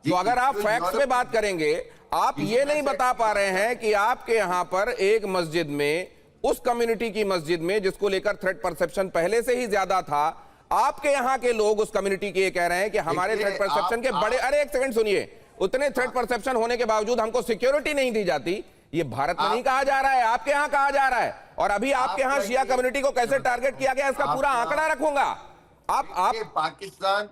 तो अगर आप फैक्ट्स पे बात करेंगे, आप ये नहीं बता पा रहे हैं कि आपके यहां पर एक मस्जिद में, उस कम्युनिटी की मस्जिद में जिसको लेकर थ्रेट परसेप्शन पहले से ही ज्यादा था, आपके यहां के लोग उस कम्युनिटी के ये कह रहे हैं कि हमारे थ्रेट परसेप्शन के बड़े, अरे एक सेकंड सुनिए, उतने थ्रेट परसेप्शन होने के बावजूद हमको सिक्योरिटी नहीं दी जाती। ये भारत में नहीं कहा जा रहा है, आपके यहां कहा जा रहा है। और अभी आपके यहां शिया कम्युनिटी को कैसे टारगेट किया गया, इसका पूरा आंकड़ा रखूंगा। आप पाकिस्तान,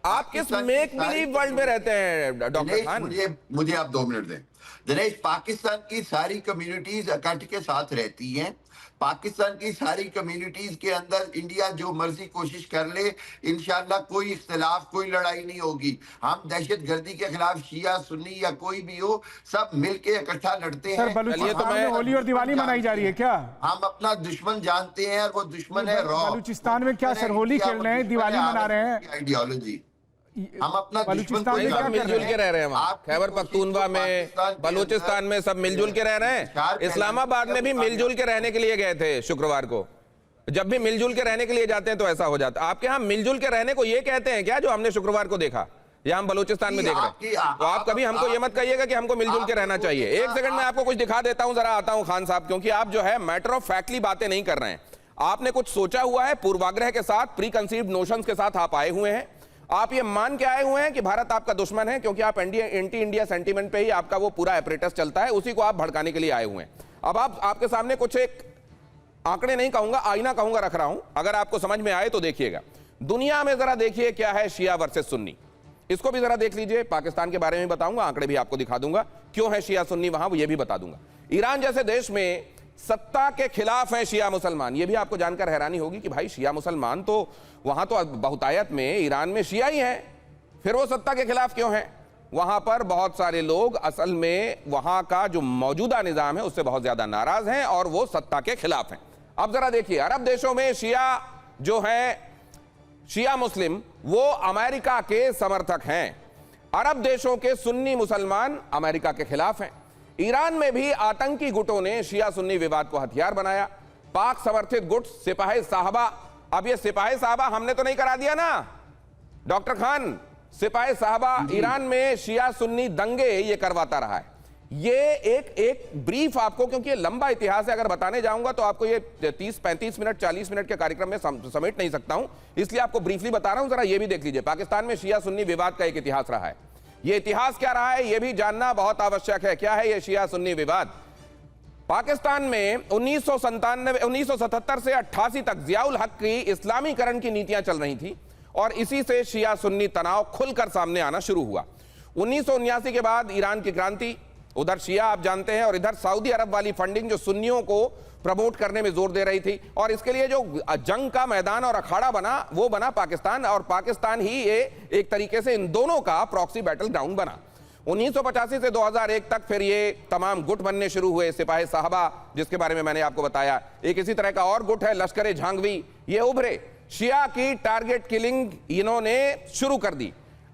आप किस मेक बिलीव वर्ल्ड में रहते हैं डॉक्टर खान? मुझे आप 2 मिनट दें दिनेश। पाकिस्तान की सारी कम्युनिटीज इकट्ठ के साथ रहती हैं। पाकिस्तान की सारी कम्युनिटीज के अंदर इंडिया जो मर्जी कोशिश कर ले, इंशाल्लाह कोई इख्तिलाफ, कोई लड़ाई नहीं होगी। हम दहशतगर्दी के खिलाफ शिया सुन्नी या कोई भी हो, सब मिलके इकट्ठा लड़ते हैं। बलूचिस्तान में होली और दिवाली मनाई जा रही है क्या? हम अपना दुश्मन जानते हैं और वो दुश्मन है रॉ। बलूचिस्तान में क्या सर होली खेल रहे हैं, दिवाली मना रहे हैं? आइडियोलॉजी, हम अपना बलूचिस्तान में सब मिलजुल के रह रहे हैं। वहां खैबर पख्तूनवा में, बलूचिस्तान में सब मिलजुल के रह रहे हैं। इस्लामाबाद में भी मिलजुल के रहने के लिए गए थे शुक्रवार को। जब भी मिलजुल के रहने के लिए जाते हैं तो ऐसा हो जाता है। आपके यहाँ मिलजुल के रहने को ये कहते हैं क्या, जो हमने शुक्रवार को देखा या हम बलूचिस्तान में देख रहे हैं? तो आप कभी हमको ये मत कहिएगा कि हमको मिलजुल के रहना चाहिए। एक सेकंड में आपको कुछ दिखा देता हूं, जरा आता हूं खान साहब, क्योंकि आप जो है मैटर ऑफ फैक्टली बातें नहीं कर रहे हैं। आपने कुछ सोचा हुआ है, पूर्वाग्रह के साथ, प्री कंसीव्ड नोशंस के साथ आप आए हुए हैं। आप ये मान के आए हुए हैं कि भारत आपका दुश्मन है, क्योंकि आप एंटी इंडिया सेंटीमेंट पे ही आपका वो पूरा एपरेटस चलता है, उसी को आप भड़काने के लिए आए हुए हैं। अब आपके सामने कुछ एक आंकड़े नहीं कहूंगा, आईना कहूंगा, रख रहा हूं, अगर आपको समझ में आए तो देखिएगा। दुनिया में जरा देखिए क्या है शिया वर्सेस सुन्नी, इसको भी जरा देख लीजिए। पाकिस्तान के बारे में बताऊंगा, आंकड़े भी आपको दिखा दूंगा, क्यों है शिया सुन्नी वहां, वो ये भी बता दूंगा। ईरान जैसे देश में सत्ता के खिलाफ हैं शिया मुसलमान। ये भी आपको जानकर हैरानी होगी कि भाई शिया मुसलमान तो वहां तो बहुतायत में ईरान में शिया ही हैं, फिर वो सत्ता के खिलाफ क्यों हैं? वहां पर बहुत सारे लोग असल में वहां का जो मौजूदा निजाम है उससे बहुत ज्यादा नाराज हैं और वो सत्ता के खिलाफ हैं। अब जरा देखिए, अरब देशों में शिया जो है, शिया मुस्लिम, वो अमेरिका के समर्थक हैं। अरब देशों के सुन्नी मुसलमान अमेरिका के खिलाफ हैं। ईरान में भी आतंकी गुटों ने शिया सुन्नी विवाद को हथियार बनाया। पाक समर्थित गुट सिपाही साहबा, अब ये सिपाही साहबा हमने तो नहीं करा दिया ना डॉक्टर खान, सिपाही साहबा ईरान में शिया सुन्नी दंगे ये करवाता रहा है। ये एक ब्रीफ आपको, क्योंकि ये लंबा इतिहास है, अगर बताने जाऊंगा तो आपको ये 30-35 मिनट 40 मिनट के कार्यक्रम में समेट नहीं सकता हूं, इसलिए आपको ब्रीफली बता रहा हूं। जरा ये भी देख लीजिए, पाकिस्तान में शिया सुन्नी विवाद का एक इतिहास रहा है। ये इतिहास क्या रहा है ये भी जानना बहुत आवश्यक है। क्या है ये शिया सुन्नी विवाद? पाकिस्तान में 1977 से 88 तक जियाउल हक की इस्लामीकरण की नीतियां चल रही थी और इसी से शिया सुन्नी तनाव खुलकर सामने आना शुरू हुआ। 1979 के बाद ईरान की क्रांति, उधर शिया आप जानते हैं, और इधर सऊदी अरब वाली फंडिंग जो सुन्नियों को प्रमोट करने में जोर दे रही थी, और इसके लिए जो जंग का मैदान और अखाड़ा बना वो बना पाकिस्तान, और पाकिस्तान ही ये एक तरीके से इन दोनों का प्रॉक्सी बैटल ग्राउंड बना। 1985 से 2001 तक फिर ये तमाम गुट बनने शुरू हुए। सिपाही साहबा जिसके बारे में मैंने आपको बताया, एक इसी तरह का और गुट है लश्कर झांगवी, ये उभरे। शिया की टारगेट किलिंग इन्होंने शुरू कर दी।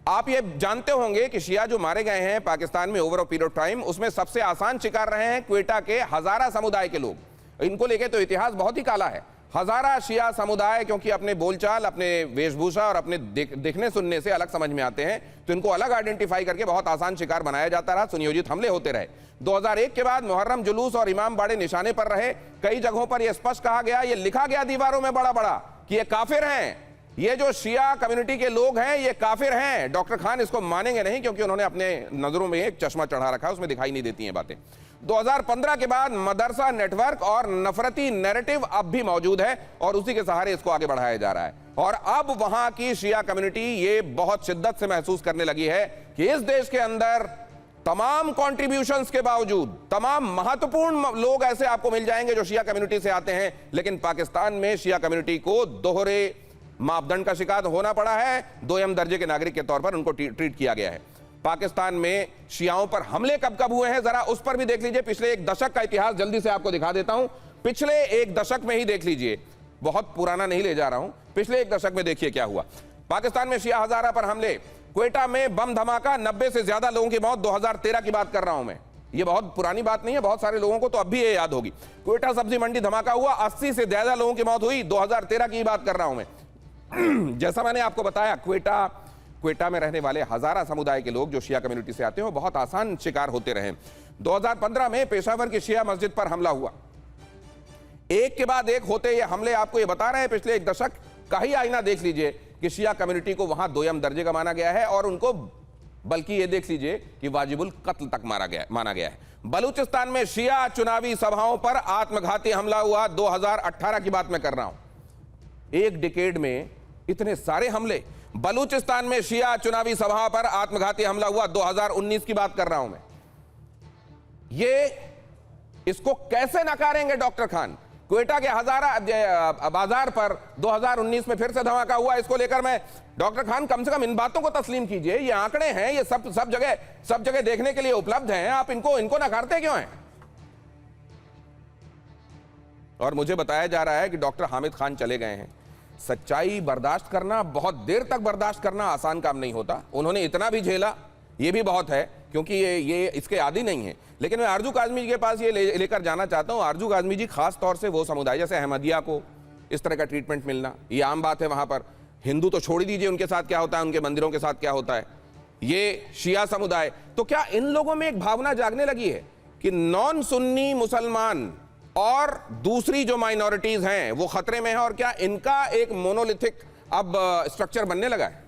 आप ये जानते होंगे कि शिया जो मारे गए हैं पाकिस्तान में over a period of time, उसमें सबसे आसान शिकार रहे हैं क्वेटा के हजारा समुदाय के लोग। इनको लेके तो इतिहास बहुत ही काला है। हजारा शिया समुदाय क्योंकि अपने बोलचाल, अपने वेशभूषा और अपने दिखने सुनने से अलग समझ में आते हैं, तो इनको अलग आइडेंटिफाई करके बहुत आसान शिकार बनाया जाता रहा। सुनियोजित हमले होते रहे। 2001 के बाद मुहर्रम जुलूस और इमाम बाड़े निशाने पर रहे। कई जगहों पर यह स्पष्ट कहा गया, यह लिखा गया दीवारों में बड़ा बड़ा कि ये काफिर हैं, ये जो शिया कम्युनिटी के लोग हैं ये काफिर हैं। डॉक्टर खान इसको मानेंगे नहीं क्योंकि उन्होंने अपने नजरों में एक चश्मा चढ़ा रखा है, उसमें दिखाई नहीं देती हैं बातें। 2015 के बाद मदरसा नेटवर्क और नफरती नैरेटिव अब भी मौजूद है और उसी के सहारे इसको आगे बढ़ाया जा रहा है। और अब वहां की शिया कम्युनिटी ये बहुत शिद्दत से महसूस करने लगी है कि इस देश के अंदर तमाम कॉन्ट्रीब्यूशंस के बावजूद तमाम महत्वपूर्ण लोग ऐसे आपको मिल जाएंगे जो शिया कम्युनिटी से आते हैं, लेकिन पाकिस्तान में शिया कम्युनिटी को दोहरे मापदंड का शिकार होना पड़ा है। दोयम दर्जे के नागरिक के तौर पर उनको ट्रीट किया गया है। पाकिस्तान में शियाओं पर हमले कब कब हुए हैं जरा उस पर भी देख लीजिए। पिछले एक दशक का इतिहास जल्दी से आपको दिखा देता हूं। पिछले एक दशक में ही देख लीजिए, बहुत पुराना नहीं ले जा रहा हूं, पिछले एक दशक में देखिए क्या हुआ। पाकिस्तान में शिया हजारा पर हमले, क्वेटा में बम धमाका, 90 से ज्यादा लोगों की मौत। 2013 की बात कर रहा हूं मैं, ये बहुत पुरानी बात नहीं है, बहुत सारे लोगों को तो अब भी ये याद होगी। क्वेटा सब्जी मंडी धमाका हुआ, 80 से ज्यादा लोगों की मौत हुई। 2013 की बात कर रहा हूं मैं। जैसा मैंने आपको बताया, क्वेटा में रहने वाले हजारा समुदाय के लोग जो शिया कम्युनिटी से आते हैं वो बहुत आसान शिकार होते रहे। 2015 में पेशावर की शिया मस्जिद पर हमला हुआ। एक के बाद एक होते ये हमले आपको ये बता रहे हैं। पिछले एक दशक का ही आईना देख लीजिए कि शिया कम्युनिटी को वहां दोयम दर्जे का माना गया है और उनको, बल्कि ये देख लीजिए कि वाजिबुल कत्ल तक माना गया है। बलूचिस्तान में शिया चुनावी सभाओं पर आत्मघाती हमला हुआ। 2018 की बात मैं कर रहा हूं। एक डिकेड में इतने सारे हमले। बलूचिस्तान में शिया चुनावी सभा पर आत्मघाती हमला हुआ, 2019 की बात कर रहा हूं मैं। ये इसको कैसे नकारेंगे डॉक्टर खान? क्वेटा के हजारा बाजार पर 2019 में फिर से धमाका हुआ। इसको लेकर मैं, डॉक्टर खान कम से कम इन बातों को तस्लीम कीजिए। ये आंकड़े हैं, ये सब जगह देखने के लिए उपलब्ध हैं। आप इनको नकारते क्यों हैं? और मुझे बताया जा रहा है कि डॉक्टर हामिद खान चले गए हैं। सच्चाई बर्दाश्त करना, बहुत देर तक बर्दाश्त करना आसान काम नहीं होता। उन्होंने इतना भी झेला, ये भी बहुत है, क्योंकि ये इसके आदी नहीं है। लेकिन मैं आरजू काज़मी जी के पास ये लेकर जाना चाहता हूँ। आरजू काज़मी जी खास तौर से वो समुदाय जैसे अहमदिया को इस तरह का ट्रीटमेंट मिलना ये आम बात है वहां पर। हिंदू तो छोड़ ही दीजिए, उनके साथ क्या होता है, उनके मंदिरों के साथ क्या होता है। ये शिया समुदाय, तो क्या इन लोगों में एक भावना जागने लगी है कि नॉन सुन्नी मुसलमान और दूसरी जो माइनॉरिटीज हैं वो खतरे में है, और क्या इनका एक मोनोलिथिक अब स्ट्रक्चर बनने लगा है?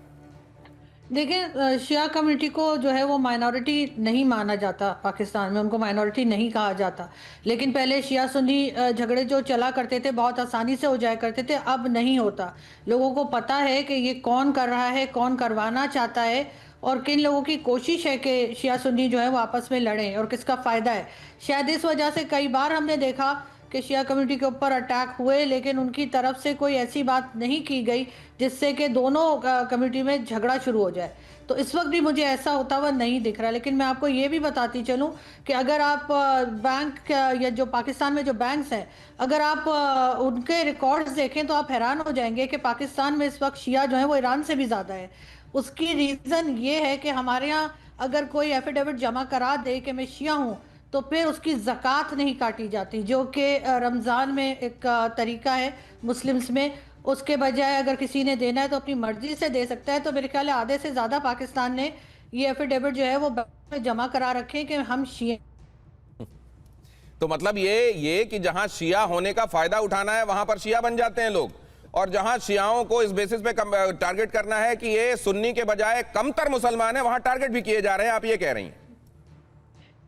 देखिए, शिया कम्युनिटी को जो है वो माइनॉरिटी नहीं माना जाता पाकिस्तान में, उनको माइनॉरिटी नहीं कहा जाता। लेकिन पहले शिया सुन्नी झगड़े जो चला करते थे बहुत आसानी से हो जाया करते थे, अब नहीं होता। लोगों को पता है कि ये कौन कर रहा है, कौन करवाना चाहता है और किन लोगों की कोशिश है कि शिया सुन्नी जो है वो आपस में लड़ें और किसका फ़ायदा है। शायद इस वजह से कई बार हमने देखा कि शिया कम्युनिटी के ऊपर अटैक हुए, लेकिन उनकी तरफ से कोई ऐसी बात नहीं की गई जिससे कि दोनों कम्युनिटी में झगड़ा शुरू हो जाए। तो इस वक्त भी मुझे ऐसा होता हुआ नहीं दिख रहा। लेकिन मैं आपको ये भी बताती चलूं कि अगर आप बैंक या जो पाकिस्तान में जो बैंक्स हैं, अगर आप उनके रिकॉर्ड्स देखें तो आप हैरान हो जाएंगे कि पाकिस्तान में इस वक्त शिया जो है वो ईरान से भी ज़्यादा है। उसकी रीज़न ये है कि हमारे यहाँ अगर कोई एफिडेविट जमा करा दे कि मैं शिया हूँ तो फिर उसकी ज़कात नहीं काटी जाती, जो कि रमज़ान में एक तरीका है मुस्लिम्स में। उसके बजाय अगर किसी ने देना है तो अपनी मर्जी से दे सकता है। तो मेरे ख्याल है आधे से ज़्यादा पाकिस्तान ने ये एफिडेविट जो है वो बैंक में जमा करा रखे कि हम शिया। तो मतलब ये कि जहां शिया होने का फायदा उठाना है वहां पर शिया बन जाते हैं लोग, और जहां शियाओं को इस बेसिस पे टारगेट करना है कि ये सुन्नी के बजाय कमतर मुसलमान है, वहां टारगेट भी किए जा रहे हैं, आप ये कह रही हैं।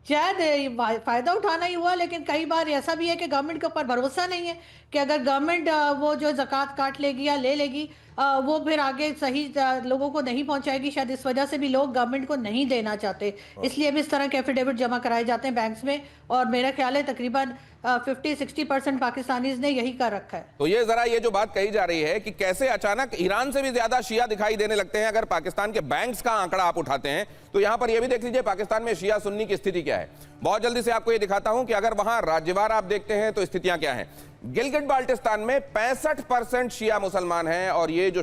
शायद फायदा उठाना ही हुआ, लेकिन कई बार ऐसा भी है कि गवर्नमेंट के ऊपर भरोसा नहीं है कि अगर गवर्नमेंट वो जो ज़कात काट लेगी या ले लेगी वो फिर आगे सही लोगों को नहीं पहुंचाएगी। शायद इस वजह से भी लोग गवर्नमेंट को नहीं देना चाहते, इसलिए भी इस तरह के एफिडेविट जमा कराए जाते हैं बैंक्स में। और मेरा ख्याल है तकरीबन 50-60% पाकिस्तानीज ने यही कर रखा है। तो ये जरा ये जो बात कही जा रही है कि कैसे अचानक ईरान से भी ज्यादा शिया दिखाई देने लगते हैं, अगर पाकिस्तान के बैंक्स का आंकड़ा आप उठाते हैं तो यहां पर ये भी देख लीजिए पाकिस्तान में शिया सुन्नी की स्थिति क्या है। बहुत जल्दी से आपको ये दिखाता हूं कि अगर वहां राज्यवार आप देखते हैं तो स्थितियां क्या हैं। गिलगिट बाल्टिस्तान में 65% शिया मुसलमान हैं, और ये जो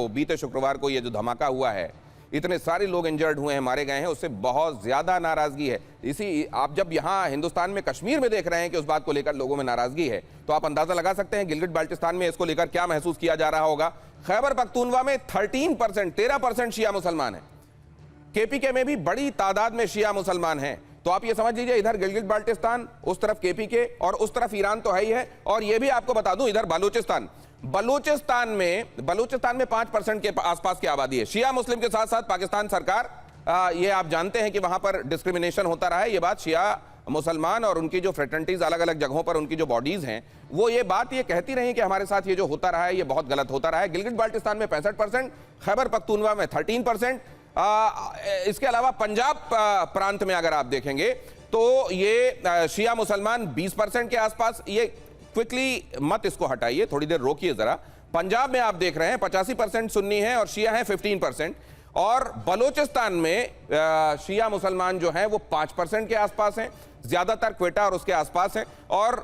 बीते शुक्रवार को ये जो धमाका हुआ है, इतने सारे लोग इंजर्ड हुए हैं, मारे गए हैं, उससे बहुत ज्यादा नाराजगी है। इसी आप जब यहां हिंदुस्तान में कश्मीर में देख रहे हैं कि उस बात को लेकर लोगों में नाराजगी है, तो आप अंदाजा लगा सकते हैं गिलगिट बाल्टिस्तान में इसको लेकर क्या महसूस किया जा रहा होगा। खैबर पख्तूनवा में 13% शिया मुसलमान है। केपीके में भी बड़ी तादाद में शिया मुसलमान हैं। तो आप ये समझ लीजिए, इधर गिलगिट बाल्टिस्तान, उस तरफ केपीके और उस तरफ ईरान तो है ही है। और ये भी आपको बता दूं, इधर बलूचिस्तान में 5% के आसपास की आबादी है। शिया मुस्लिम के साथ साथ पाकिस्तान सरकार, ये आप जानते हैं कि वहां पर डिस्क्रिमिनेशन होता रहा है। ये बात शिया मुसलमान और उनकी जो फ्रेटर्निटीज अलग अलग जगहों पर उनकी जो बॉडीज हैं, वो ये बात ये कहती रही कि हमारे साथ ये जो होता रहा है ये बहुत गलत होता रहा है। गिलगिट बाल्टिस्तान में 65%, खैबर पख्तूनवा में 13%। इसके अलावा पंजाब प्रांत में अगर आप देखेंगे तो ये शिया मुसलमान 20% के आसपास। ये क्विकली मत इसको हटाइए, थोड़ी देर रोकिए जरा। पंजाब में आप देख रहे हैं 85% सुन्नी है और शिया है 15%। और बलूचिस्तान में शिया मुसलमान जो हैं वो 5% के आसपास हैं, ज्यादातर क्वेटा और उसके आसपास हैं, और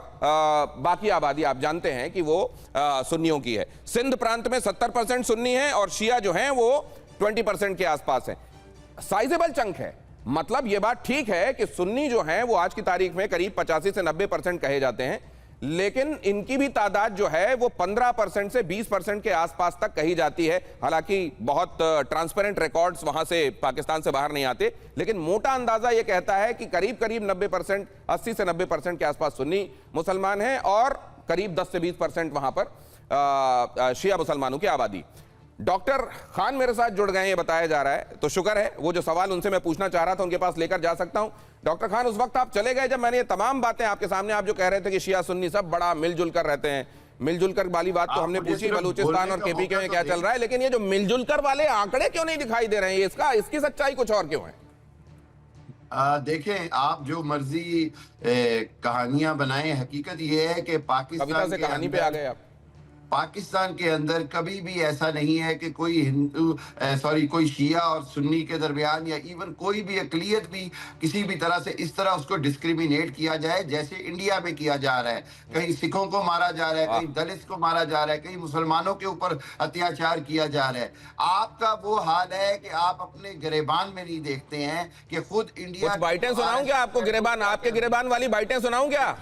बाकी आबादी आप जानते हैं कि वो सुन्नियों की है। सिंध प्रांत में 70% सुन्नी है और शिया जो हैं वो 20% के आसपास है। साइजेबल चंक है। मतलब ये बात ठीक है कि सुन्नी जो हैं वो आज की तारीख में करीब 85 से 90% कहे जाते हैं, लेकिन इनकी भी तादाद जो है वो 15% से 20% के आसपास तक कही जाती है। हालांकि बहुत ट्रांसपेरेंट रिकॉर्ड्स वहां से पाकिस्तान से बाहर नहीं आते, लेकिन मोटा अंदाजा ये कहता है कि करीब 90%, 80 से 90% के आसपास सुन्नी मुसलमान हैं और करीब 10 से 20% वहां पर शिया मुसलमानों की आबादी। डॉक्टर खान मेरे साथ जुड़ गए, ये बताया जा रहा है, तो शुक्र है। वो जो सवाल उनसे मैं पूछना चाह रहा था उनके पास लेकर जा सकता हूं। डॉक्टर खान, उस वक्त आप चले गए जब मैंने ये तमाम बातें आपके सामने, आप जो कह रहे थे कि शिया सुन्नी सब बड़ा मिलजुल कर रहते हैं, मिलजुल कर वाली बात तो हमने पूछी बलूचिस्तान और केपीके में क्या चल रहा है, लेकिन ये जो मिलजुल कर वाले आंकड़े क्यों नहीं दिखाई दे रहे हैं, इसकी सच्चाई कुछ और क्यों है? देखें, आप जो मर्जी कहानियां बनाएं, हकीकत ये है कि कविता से कहानी पे आ गए आप। पाकिस्तान के अंदर कभी भी ऐसा नहीं है कि कोई शिया और सुन्नी के दरमियान या इवन कोई भी अकलियत भी किसी भी तरह से इस तरह उसको डिस्क्रिमिनेट किया जाए जैसे इंडिया में किया जा रहा है। कहीं सिखों को मारा जा रहा है, कहीं दलित को मारा जा रहा है, कहीं मुसलमानों के ऊपर अत्याचार किया जा रहा है। आपका वो हाल है कि आप अपने गिरेबान में नहीं देखते हैं कि खुद इंडिया। कुछ बाइटें सुनाऊं क्या आपको गिरेबान, आपके गिरेबान वाली बाइटें सुनाऊं क्या?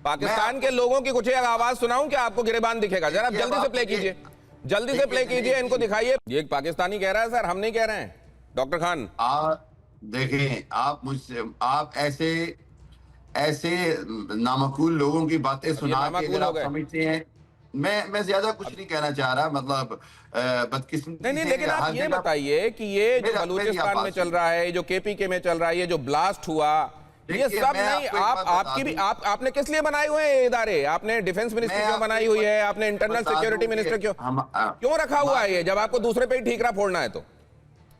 पाकिस्तान के लोगों की कुछ एक आवाज सुनाऊं क्या आपको? गिरेबान दिखेगा, जरा जल्दी से प्ले कीजिए, जल्दी से प्ले कीजिए, इनको दिखाइए। ये एक पाकिस्तानी कह रहा है सर, हम नहीं कह रहे हैं। डॉक्टर खान देखें, आप ऐसे नामकूल लोगों की बातें सुना के आप समझते हैं। मैं ज्यादा कुछ नहीं कहना चाह रहा, मतलब बदकिस्मती नहीं, लेकिन आप ये बताइए कि ये जो बलूचिस्तान में चल रहा है, जो केपीके में चल रहा है, ये जो ब्लास्ट हुआ, ये सब नहीं, आपकी भी आपने किस लिए बनाए हुए हैं ये इदारे? आपने डिफेंस मिनिस्ट्री क्यों बनाई हुई है? आपने इंटरनल सिक्योरिटी मिनिस्टर क्यों रखा हुआ है ये, जब आपको दूसरे पे ही ठीकरा फोड़ना है? तो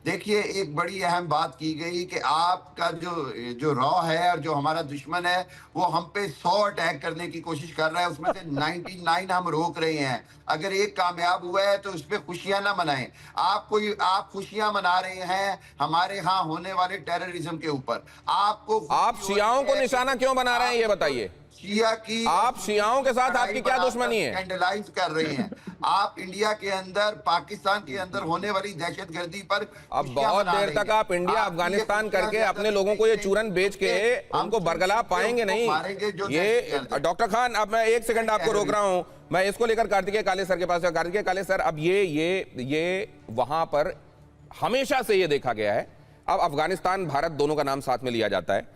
देखिए एक बड़ी अहम बात की गई कि आपका जो रॉ है और जो हमारा दुश्मन है वो हम पे 100 अटैक करने की कोशिश कर रहा है, उसमें से 99 हम रोक रहे हैं। अगर एक कामयाब हुआ है तो उस पर खुशियां ना मनाएं। आप खुशियां मना रहे हैं हमारे यहाँ होने वाले टेररिज्म के ऊपर। आप शियाओं को निशाना क्यों बना रहे हैं ये बताइए। शिया की आप शियाओं के साथ आपकी क्या दुश्मनी है? स्कैंडलाइज कर रहे हैं आप इंडिया के अंदर, पाकिस्तान के अंदर होने वाली दहशतगर्दी पर। अब बहुत देर तक आप इंडिया अफगानिस्तान करके अपने लोगों को ये चूरन बेच के उनको बरगला पाएंगे नहीं। ये डॉक्टर खान, अब मैं 1 सेकंड आपको रोक रहा हूं, मैं इसको लेकर कार्तिकेय काले सर के पास। कार्तिकेय काले सर, अब ये वहां पर हमेशा से ये देखा गया है, अब अफगानिस्तान भारत दोनों का नाम साथ में लिया जाता है,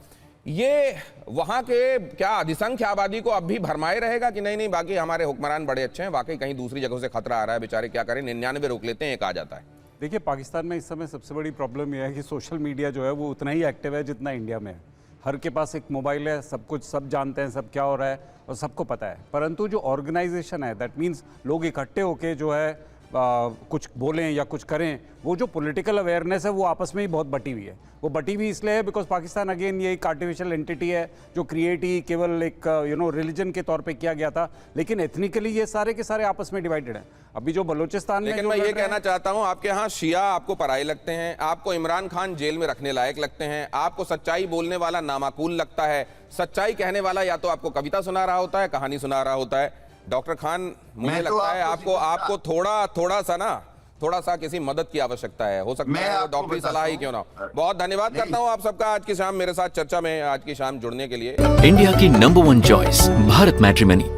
ये वहां के क्या अधिसंख्य आबादी को अब भी भरमाए रहेगा कि नहीं बाकी हमारे हुक्मरान बड़े अच्छे हैं, वाकई कहीं दूसरी जगहों से खतरा आ रहा है, बेचारे क्या करें, 99 रोक लेते हैं, एक आ जाता है। देखिए पाकिस्तान में इस समय सबसे बड़ी प्रॉब्लम यह है कि सोशल मीडिया जो है वो उतना ही एक्टिव है जितना इंडिया में है। हर के पास एक मोबाइल है, सब कुछ सब जानते हैं, सब क्या हो रहा है और सबको पता है। परंतु जो ऑर्गेनाइजेशन है, दैट मीन्स लोग इकट्ठे होके जो है कुछ बोलें या कुछ करें, वो जो पॉलिटिकल अवेयरनेस है वो आपस में ही बहुत बटी हुई है। वो बटी हुई इसलिए है बिकॉज पाकिस्तान अगेन ये एक आर्टिफिशियल एंटिटी है जो क्रिएट ही केवल एक रिलीजन के तौर पे किया गया था, लेकिन एथनिकली ये सारे के सारे आपस में डिवाइडेड हैं। अभी जो बलूचिस्तान में, लेकिन मैं ये कहना चाहता हूं, आपके यहाँ शिया आपको पराये लगते हैं, आपको इमरान खान जेल में रखने लायक लगते हैं, आपको सच्चाई बोलने वाला नामाकूल लगता है, सच्चाई कहने वाला या तो आपको कविता सुना रहा होता है, कहानी सुना रहा होता है। डॉक्टर खान, मुझे लगता है आपको थोड़ा सा किसी मदद की आवश्यकता है, हो सकता है डॉक्टरी सलाह ही क्यों ना हो। बहुत धन्यवाद करता हूं आप सबका आज की शाम मेरे साथ चर्चा में, आज की शाम जुड़ने के लिए। इंडिया की नंबर 1 चॉइस भारत मैट्रिमनी।